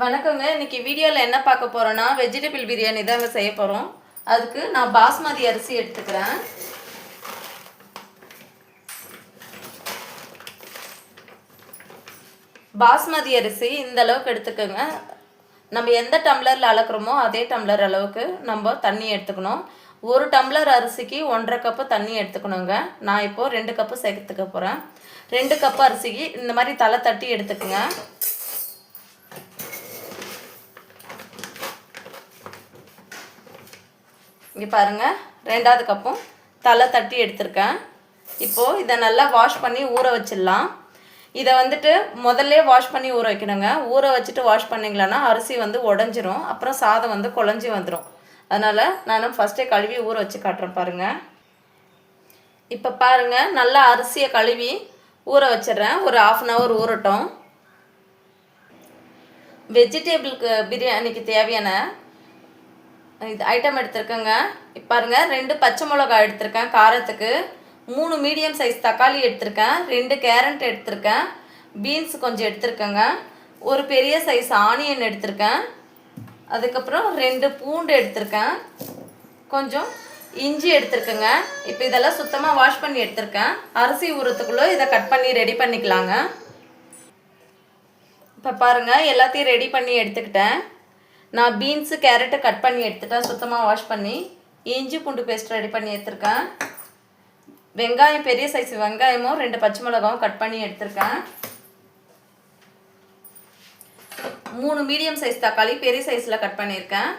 வணக்கங்க. இன்னைக்கு வீடியோவில் என்ன பார்க்க போகிறோன்னா வெஜிடபிள் பிரியாணி தாங்க செய்ய போகிறோம். அதுக்கு நான் பாஸ்மதி அரிசி எடுத்துக்கிறேன். பாஸ்மதி அரிசி இந்த அளவுக்கு எடுத்துக்கோங்க. நம்ம எந்த டம்ளரில் அளக்குறோமோ அதே டம்ளர் அளவுக்கு நம்ம தண்ணி எடுத்துக்கணும். ஒரு டம்ளர் அரிசிக்கு 1.5 கப்பு தண்ணி எடுத்துக்கணுங்க. நான் இப்போது 2 கப்பு சேர்த்துக்க போகிறேன். 2 கப்பு அரிசிக்கு இந்த மாதிரி தலை தட்டி எடுத்துக்கோங்க. இங்கே பாருங்கள், 2வது கப்பும் தலை தட்டி எடுத்திருக்கேன். இப்போது இதை நல்லா வாஷ் பண்ணி ஊற வச்சிடலாம். இதை முதல்ல வாஷ் பண்ணி ஊற வைக்கணுங்க. ஊற வச்சுட்டு வாஷ் பண்ணிங்களான்னா அரிசி உடஞ்சிரும், அப்புறம் சாதம் குழஞ்சி வந்துடும். அதனால் நான் ஃபஸ்ட்டே கழுவி ஊற வச்சு காட்டுறேன் பாருங்கள். இப்போ பாருங்கள், நல்லா அரிசியை கழுவி ஊற வச்சிடுறேன். ஒரு 1/2 அன் ஹவர் ஊறட்டும். வெஜிடபிளுக்கு பிரியாணிக்கு தேவையான இது ஐட்டம் எடுத்துருக்கேங்க. இப்போ பாருங்கள், 2 பச்சை மிளகாய் எடுத்திருக்கேன் காரத்துக்கு, 3 மீடியம் சைஸ் தக்காளி எடுத்திருக்கேன், 2 கேரட் எடுத்திருக்கேன், பீன்ஸ் கொஞ்சம் எடுத்திருக்கேங்க, ஒரு பெரிய சைஸ் ஆனியன் எடுத்திருக்கேன், அதுக்கப்புறம் 2 பூண்டு எடுத்திருக்கேன், கொஞ்சம் இஞ்சி எடுத்திருக்கேங்க. இப்போ இதெல்லாம் சுத்தமாக வாஷ் பண்ணி எடுத்திருக்கேன். அரிசி ஊறத்துக்குள்ளே இதை கட் பண்ணி ரெடி பண்ணிக்கலாங்க. இப்போ பாருங்கள், எல்லாத்தையும் ரெடி பண்ணி எடுத்துக்கிட்டேன். நான் பீன்ஸு கேரட்டு கட் பண்ணி எடுத்துட்டேன், சுத்தமாக வாஷ் பண்ணி. இஞ்சி பூண்டு பேஸ்ட் ரெடி பண்ணி எடுத்துருக்கேன். வெங்காயம், பெரிய சைஸ் வெங்காயமும் 2 பச்சை மிளகாவும் கட் பண்ணி எடுத்துருக்கேன். 3 மீடியம் சைஸ் தக்காளி பெரிய சைஸில் கட் பண்ணியிருக்கேன்.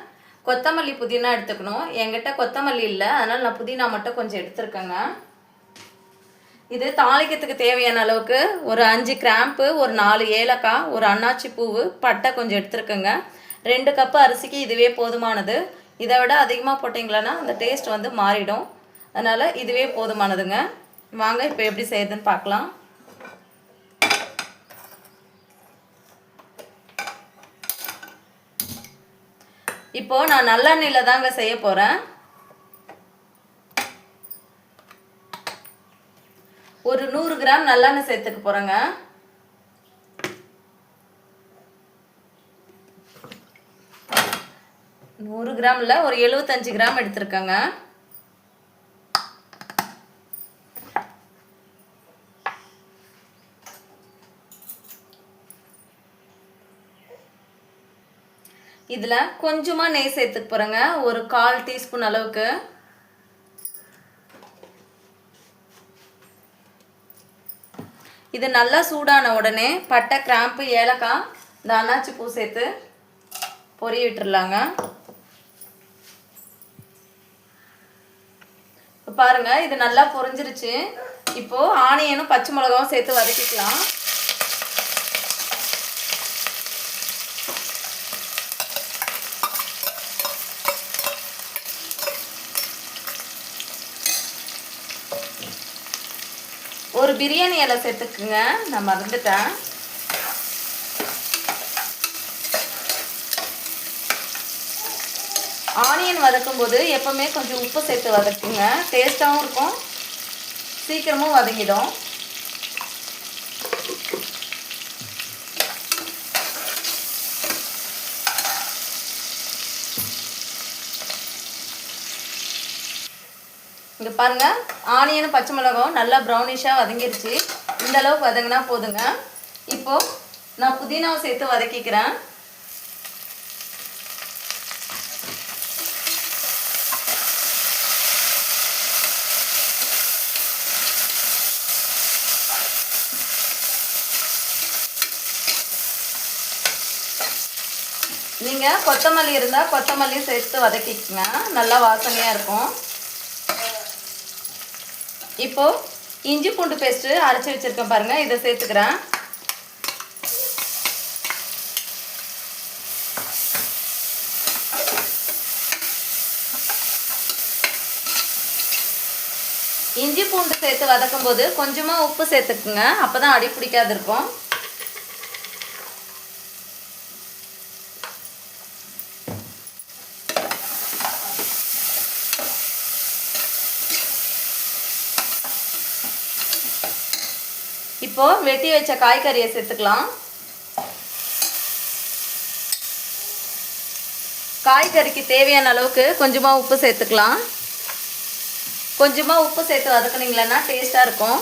கொத்தமல்லி புதினா எடுத்துக்கணும். என்கிட்ட கொத்தமல்லி இல்லை, அதனால் நான் புதினா மட்டும் கொஞ்சம் எடுத்துருக்கேங்க. இது தாளிக்கிறதுக்கு தேவையான அளவுக்கு ஒரு 5 கிராம்பு, ஒரு 4 ஏலக்காய், ஒரு அன்னாச்சி பூவு, பட்டை கொஞ்சம் எடுத்துருக்கேங்க. 2 கப்பு அரிசிக்கு இதுவே போதுமானது. இதை விட அதிகமாக போட்டிங்களான்னா அந்த டேஸ்ட் மாறிடும். அதனால் இதுவே போதுமானதுங்க. வாங்க இப்போ எப்படி செய்யுதுன்னு பார்க்கலாம். இப்போது நான் நல்லெண்ணெயில் தாங்க செய்ய போகிறேன். ஒரு 100 கிராம் நல்லெண்ணெய் சேர்த்துக்க போகிறேங்க. நூறு கிராமில் ஒரு 75 கிராம் எடுத்துருக்கேங்க. இதில் கொஞ்சமாக நெய் சேர்த்துக்க போகிறேங்க, ஒரு 1/4 டீஸ்பூன் அளவுக்கு. இது நல்லா சூடான உடனே பட்டை, கிராம்பு, ஏலக்காய், இந்த அன்னாச்சி பூ சேர்த்து பொரிய விட்டுறலாங்க. இப்போ பாருங்கள், இது நல்லா பொரிஞ்சிருச்சு. இப்போது ஆனியனும் பச்சை மிளகாவும் சேர்த்து வதக்கிக்கலாம். ஒரு பிரியாணி இலை சேர்த்துக்குங்க, நான் மறந்துட்டேன். ஆனியன் வதக்கும் போது எப்போவுமே கொஞ்சம் உப்பு சேர்த்து வதக்குங்க, டேஸ்ட்டாகவும் இருக்கும், சீக்கிரமும் வதங்கிடும். இங்கே பாருங்கள், ஆனியனும் பச்சை மிளகாவும் நல்லா ப்ரௌனிஷாக வதங்கிருச்சு. இந்த அளவுக்கு வதங்கினா போதுங்க. இப்போது நான் புதினாவை சேர்த்து வதக்கிக்கிறேன். நீங்கள் கொத்தமல்லி இருந்தால் கொத்தமல்லி சேர்த்து வதக்கிக்கங்க, நல்லா வாசனையாக இருக்கும். இப்போது இஞ்சி பூண்டு பேஸ்ட்டு அரைச்சி வச்சுருக்கேன் பாருங்கள், இதை சேர்த்துக்கிறேன். இஞ்சி பூண்டு சேர்த்து வதக்கும் போது கொஞ்சமாக உப்பு சேர்த்துக்குங்க, அப்போ தான் அடி பிடிக்காது இருக்கும். இப்போது வெட்டி வச்ச காய்கறியை சேர்த்துக்கலாம். காய்கறிக்கு தேவையான அளவுக்கு கொஞ்சமாக உப்பு சேர்த்துக்கலாம். கொஞ்சமாக உப்பு சேர்த்து வதக்குனீங்களன்னா டேஸ்ட்டாக இருக்கும்.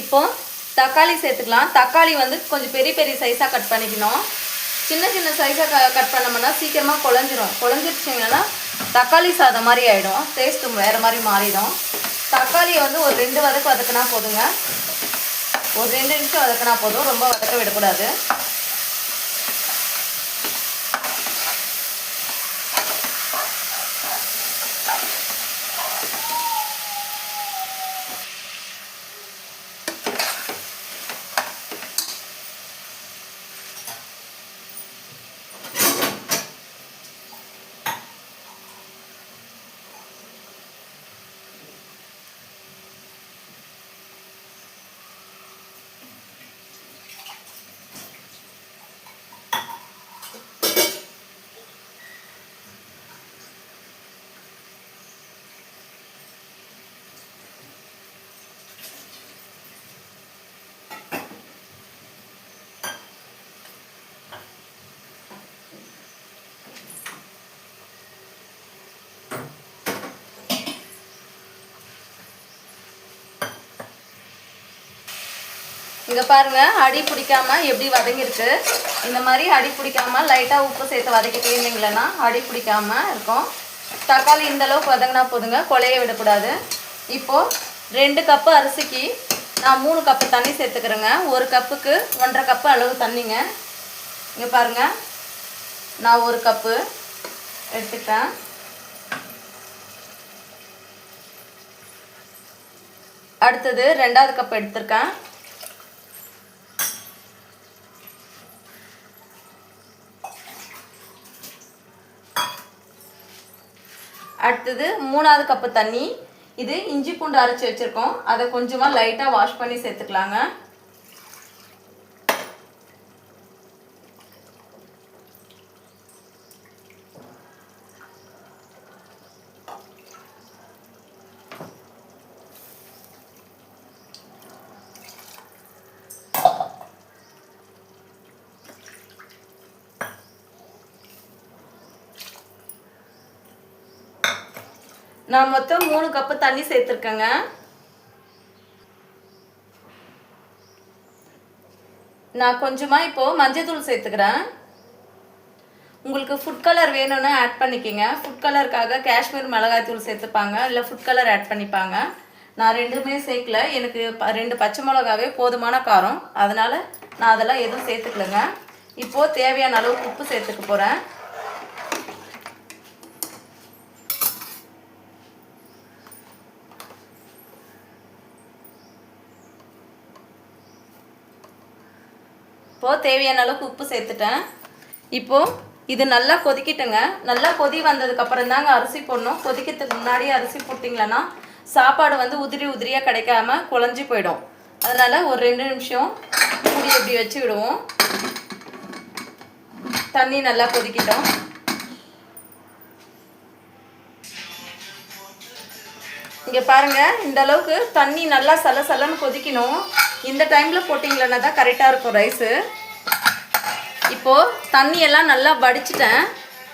இப்போ தக்காளி சேர்த்துக்கலாம். தக்காளி வந்து கொஞ்சம் பெரிய பெரிய சைஸாக கட் பண்ணிக்கணும். சின்ன சின்ன சைஸாக கட் பண்ணோம்னா சீக்கிரமாக குழஞ்சிருச்சிங்கன்னா தக்காளி சாதம் மாதிரி ஆகிடும், டேஸ்ட்டும் வேறு மாதிரி மாறிடும். தக்காளியை வந்து ஒரு 2 வதக்கு வதக்கினா போதுங்க. ஒரு 2 நிமிஷம் வதக்கினா போதும், ரொம்ப வதக்க விடக்கூடாது. இங்கே பாருங்கள், அடி பிடிக்காமல் எப்படி வதங்கிருக்கு. இந்த மாதிரி அடி பிடிக்காமல் லைட்டாக உப்பு சேர்த்து வதக்கிட்டே இருந்தீங்களன்னா அடி பிடிக்காமல் இருக்கும். தக்காளி இந்தளவுக்கு வதங்கினா போதுங்க, கொலைய விடக்கூடாது. இப்போது 2 கப்பு அரிசிக்கு நான் 3 கப்பு தண்ணி சேர்த்துக்கிறேங்க. 1 கப்புக்கு 1.5 கப்பு அளவு தண்ணிங்க. இங்கே பாருங்கள், நான் 1 கப்பு எடுத்துக்கிட்டேன். அடுத்தது 2வது கப் எடுத்திருக்கேன். அடுத்தது 3வது கப்பு தண்ணி. இது இஞ்சி பூண்டு அரைச்சி வச்சுருக்கோம், அதை கொஞ்சமாக லைட்டாக வாஷ் பண்ணி சேர்த்துக்கலாங்க. நான் மொத்தம் 3 கப்பு தண்ணி சேர்த்துருக்கேங்க. நான் கொஞ்சமாக இப்போது மஞ்சள்தூள் சேர்த்துக்கிறேன். உங்களுக்கு ஃபுட் கலர் வேணும்னா ஆட் பண்ணிக்கோங்க. ஃபுட் கலருக்காக காஷ்மீர் மிளகாய் தூள் சேர்த்துப்பாங்க, இல்லை ஃபுட் கலர் ஆட் பண்ணிப்பாங்க. நான் 2மே சேர்க்கல, எனக்கு 2 பச்சை மிளகாவே போதுமான காரம், அதனால் நான் அதெல்லாம் எதுவும் சேர்த்துக்கலங்க. இப்போது தேவையான அளவுக்கு உப்பு சேர்த்துக்க போகிறேன். இப்போது தேவையான அளவுக்கு உப்பு சேர்த்துட்டேன். இப்போது இது நல்லா கொதிக்கிட்டுங்க. நல்லா கொதி வந்ததுக்கப்புறம் தாங்க அரிசி போடணும். கொதிக்கிறதுக்கு முன்னாடியே அரிசி போட்டிங்களன்னா சாப்பாடு வந்து உதிரி உதிரியாக கிடைக்காம குழஞ்சி போயிடும். அதனால் ஒரு 2 நிமிஷம் மூடி இப்படி வச்சு விடுவோம். தண்ணி நல்லா கொதிக்கிட்டோம். இங்கே பாருங்கள், இந்த அளவுக்கு தண்ணி நல்லா சலன்னு கொதிக்கணும். இந்த டைமில் போட்டிங்களன்னா தான் கரெக்டாக இருக்கும் ரைஸு. இப்போது தண்ணியெல்லாம் நல்லா வடிச்சிட்டேன்.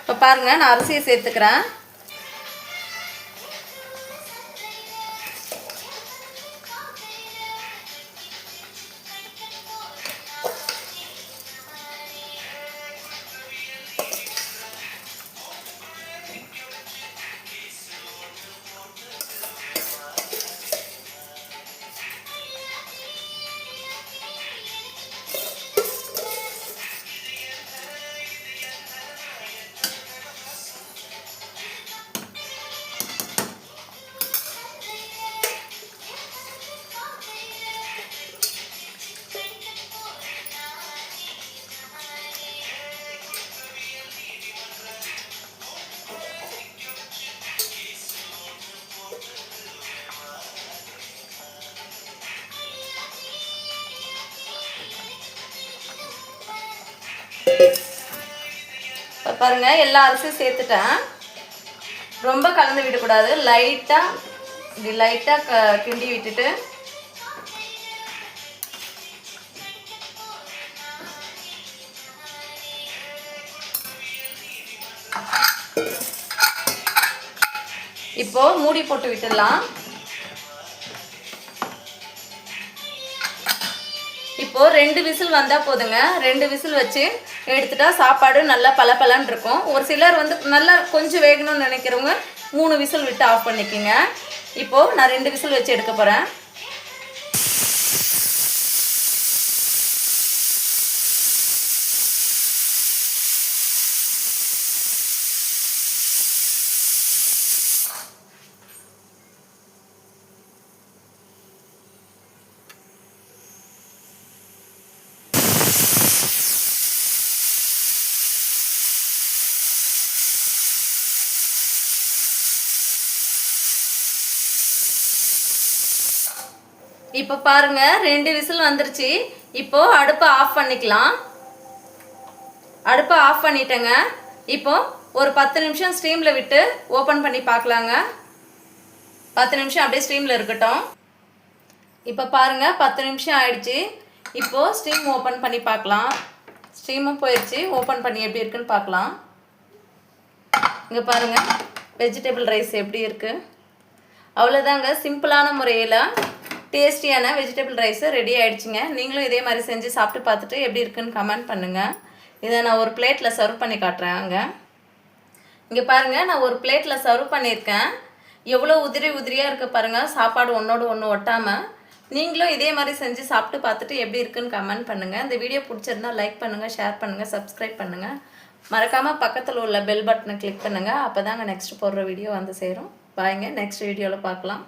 இப்போ பாருங்கள், நான் அரிசியை சேர்த்துக்கிறேன். பாருங்கள் எல்லா அரிசியும் சேர்த்துட்டேன். ரொம்ப கலந்து விடக்கூடாது, லைட்டாக இப்படி லைட்டாக கிண்டி விட்டுட்டு இப்போ மூடி போட்டு விட்டுடலாம். இப்போ 2 விசில் வந்தால் போதுங்க. 2 விசில் வச்சு எடுத்துட்டா சாப்பாடு நல்லா பலப்பலன்னு இருக்கும். ஒரு சிலர் வந்து நல்லா கொஞ்சம் வேகணும்னு நினைக்கிறவங்க 3 விசில் விட்டு ஆஃப் பண்ணிக்கோங்க. இப்போது நான் 2 விசில் வச்சு எடுக்க போகிறேன். இப்போ பாருங்க 2 விசில் வந்துருச்சு. இப்போ அடுப்பை ஆஃப் பண்ணிக்கலாம். அடுப்பை ஆஃப் பண்ணிட்டேங்க. இப்போ ஒரு 10 நிமிஷம் ஸ்டீமில் விட்டு ஓப்பன் பண்ணி பார்க்கலாங்க. 10 நிமிஷம் அப்படியே ஸ்டீமில் இருக்கட்டும். இப்போ பாருங்க 10 நிமிஷம் ஆயிடுச்சு. இப்போது ஸ்டீம் ஓப்பன் பண்ணி பார்க்கலாம். ஸ்டீமும் போயிடுச்சு. ஓப்பன் பண்ணி எப்படி இருக்குன்னு பார்க்கலாம். இங்கே பாருங்கள் வெஜிடபிள் ரைஸ் எப்படி இருக்குது. அவ்வளோதாங்க, சிம்பிளான முறையில் டேஸ்டியான வெஜிடபிள் ரைஸு ரெடி ஆகிடுச்சிங்க. நீங்களும் இதே மாதிரி செஞ்சு சாப்பிட்டு பார்த்துட்டு எப்படி இருக்குன்னு கமெண்ட் பண்ணுங்கள். இதை நான் ஒரு பிளேட்டில் சர்வ் பண்ணி காட்டுறேங்க. இங்கே பாருங்கள் நான் ஒரு பிளேட்டில் சர்வ் பண்ணியிருக்கேன். எவ்வளோ உதிரியாக இருக்குது பாருங்கள். சாப்பாடு ஒன்றோடு ஒன்று ஒட்டாமல். நீங்களும் இதே மாதிரி செஞ்சு சாப்பிட்டு பார்த்துட்டு எப்படி இருக்குன்னு கமெண்ட் பண்ணுங்கள். இந்த வீடியோ பிடிச்சிருந்தா லைக் பண்ணுங்கள், ஷேர் பண்ணுங்கள், சப்ஸ்கிரைப் பண்ணுங்கள். மறக்காமல் பக்கத்தில் உள்ள பெல் பட்டனை கிளிக் பண்ணுங்கள். அப்போ தாங்க நெக்ஸ்ட் போடுற வீடியோ வந்து சேரும். பாய்ங்க, நெக்ஸ்ட் வீடியோவில் பார்க்கலாம்.